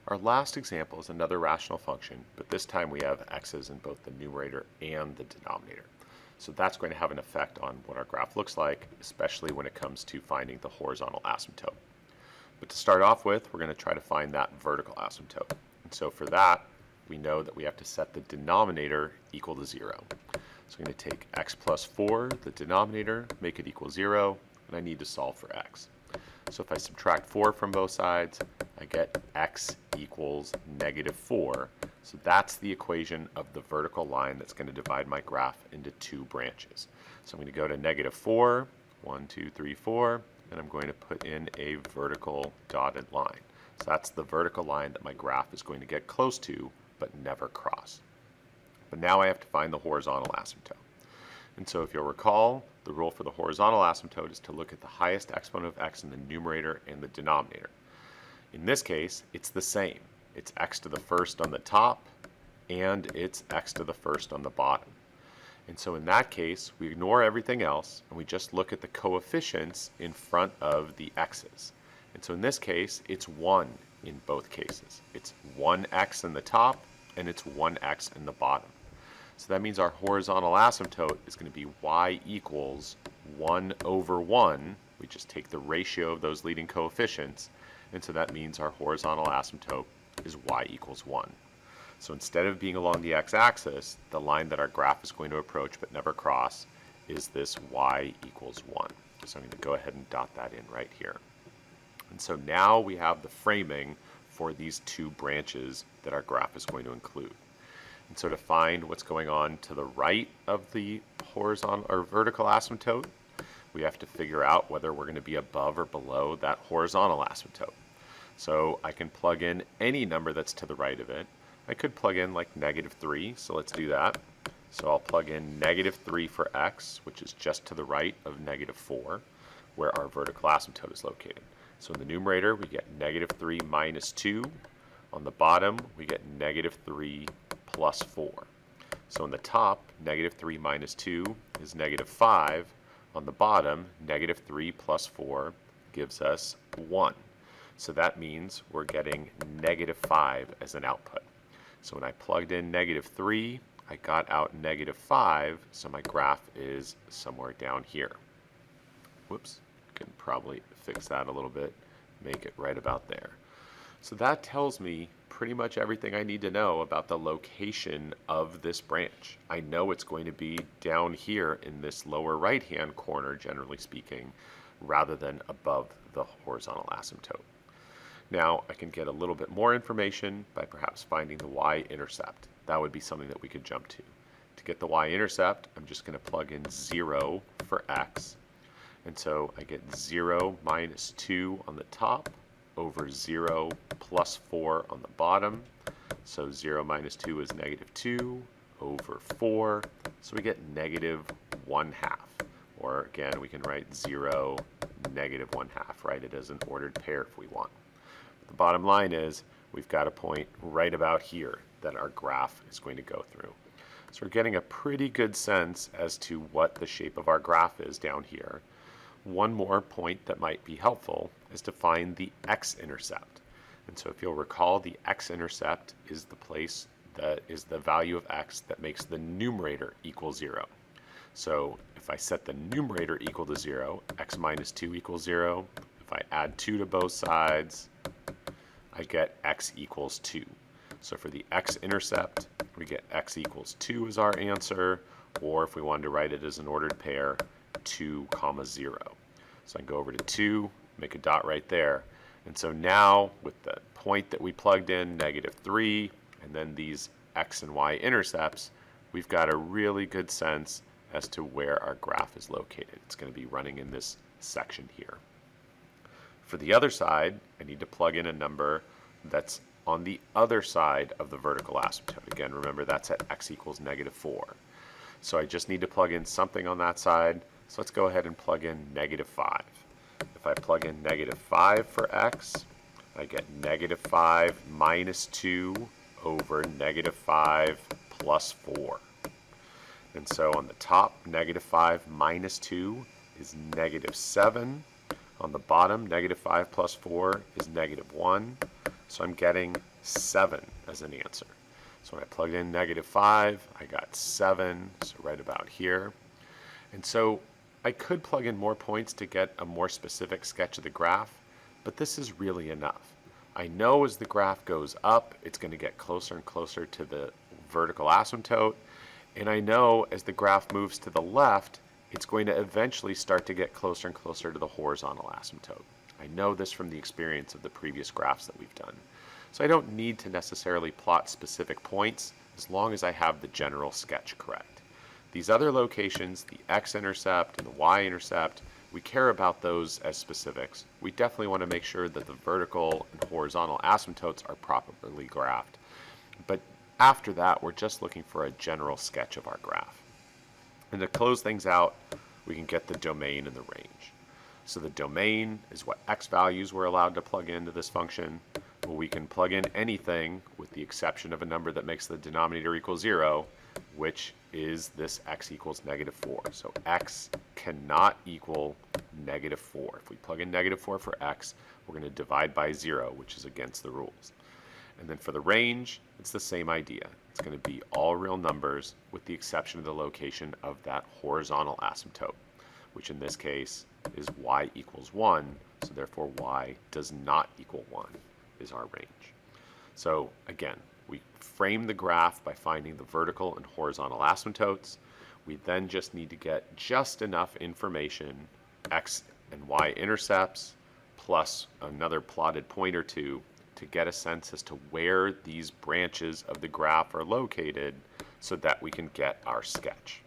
Our last example is another rational function, but this time we have x's in both the numerator and the denominator. So that's going to have an effect on what our graph looks like, especially when it comes to finding the horizontal asymptote. But to start off with, we're going to try to find that vertical asymptote. And so for that, we know that we have to set the denominator equal to 0. So I'm going to take x plus 4, the denominator, make it equal 0, and I need to solve for x. So if I subtract 4 from both sides, I get x equals negative 4. So that's the equation of the vertical line that's going to divide my graph into two branches. So I'm going to go to negative 4, 1, 2, 3, 4, and I'm going to put in a vertical dotted line. So that's the vertical line that my graph is going to get close to, but never cross. But now I have to find the horizontal asymptote. And so if you'll recall, the rule for the horizontal asymptote is to look at the highest exponent of x in the numerator and the denominator. In this case, it's the same. It's x to the first on the top, and it's x to the first on the bottom. And so in that case, we ignore everything else, and we just look at the coefficients in front of the x's. And so in this case, it's 1 in both cases. It's 1x in the top, and it's 1x in the bottom. So that means our horizontal asymptote is going to be y equals 1 over 1. We just take the ratio of those leading coefficients, and so that means our horizontal asymptote is y equals 1. So instead of being along the x-axis, the line that our graph is going to approach but never cross is this y equals 1. So I'm going to go ahead and dot that in right here. And so now we have the framing for these two branches that our graph is going to include. And so to find what's going on to the right of the horizontal or vertical asymptote, we have to figure out whether we're going to be above or below that horizontal asymptote. So I can plug in any number that's to the right of it. I could plug in like negative 3, so let's do that. So I'll plug in negative 3 for x, which is just to the right of negative 4, where our vertical asymptote is located. So in the numerator, we get negative 3 minus 2. On the bottom, we get negative 3 plus 4. So in the top, negative 3 minus 2 is negative 5. On the bottom, negative 3 plus 4 gives us 1. So that means we're getting negative 5 as an output. So when I plugged in negative 3, I got out negative 5, so my graph is somewhere down here. Whoops, can probably fix that a little bit, make it right about there. So that tells me pretty much everything I need to know about the location of this branch. I know it's going to be down here in this lower right-hand corner, generally speaking, rather than above the horizontal asymptote. Now, I can get a little bit more information by perhaps finding the Y-intercept. That would be something that we could jump to. To get the Y-intercept, I'm just going to plug in 0 for x. And so I get 0 minus 2 on the top over 0 plus 4 on the bottom. So 0 minus 2 is negative 2 over 4. So we get negative 1/2. Or again, we can write 0, negative 1/2, right? It is an ordered pair if we want. The bottom line is we've got a point right about here that our graph is going to go through. So we're getting a pretty good sense as to what the shape of our graph is down here. One more point that might be helpful is to find the X-intercept. And so if you'll recall, the X-intercept is the place that is the value of x that makes the numerator equal 0. So if I set the numerator equal to 0, x minus 2 equals 0. If I add 2 to both sides, I get x equals 2. So for the X-intercept, we get x equals 2 as our answer, or if we wanted to write it as an ordered pair, 2, 0. So I can go over to 2, make a dot right there. And so now with the point that we plugged in, negative 3, and then these x and y intercepts, we've got a really good sense as to where our graph is located. It's going to be running in this section here. For the other side, I need to plug in a number that's on the other side of the vertical asymptote. Again, remember that's at x equals negative 4. So I just need to plug in something on that side. So let's go ahead and plug in negative 5. If I plug in negative 5 for x, I get negative 5 minus 2 over negative 5 plus 4. And so on the top, negative 5 minus 2 is negative 7. On the bottom, negative 5 plus 4 is negative 1. So I'm getting 7 as an answer. So when I plugged in -5, I got 7, so right about here. And so I could plug in more points to get a more specific sketch of the graph, but this is really enough. I know as the graph goes up, it's going to get closer and closer to the vertical asymptote, and I know as the graph moves to the left, it's going to eventually start to get closer and closer to the horizontal asymptote. I know this from the experience of the previous graphs that we've done. So I don't need to necessarily plot specific points as long as I have the general sketch correct. These other locations, the X-intercept and the Y-intercept, we care about those as specifics. We definitely want to make sure that the vertical and horizontal asymptotes are properly graphed. But after that, we're just looking for a general sketch of our graph. And to close things out, we can get the domain and the range. So the domain is what x values we're allowed to plug into this function. Well, we can plug in anything with the exception of a number that makes the denominator equal 0, which is this x equals -4. So x cannot equal -4. If we plug in -4 for x, we're going to divide by 0, which is against the rules. And then for the range, it's the same idea. It's going to be all real numbers with the exception of the location of that horizontal asymptote, which in this case is y equals 1, so therefore y does not equal 1 is our range. So again, we frame the graph by finding the vertical and horizontal asymptotes. We then just need to get just enough information, x and y intercepts, plus another plotted point or two, to get a sense as to where these branches of the graph are located so that we can get our sketch.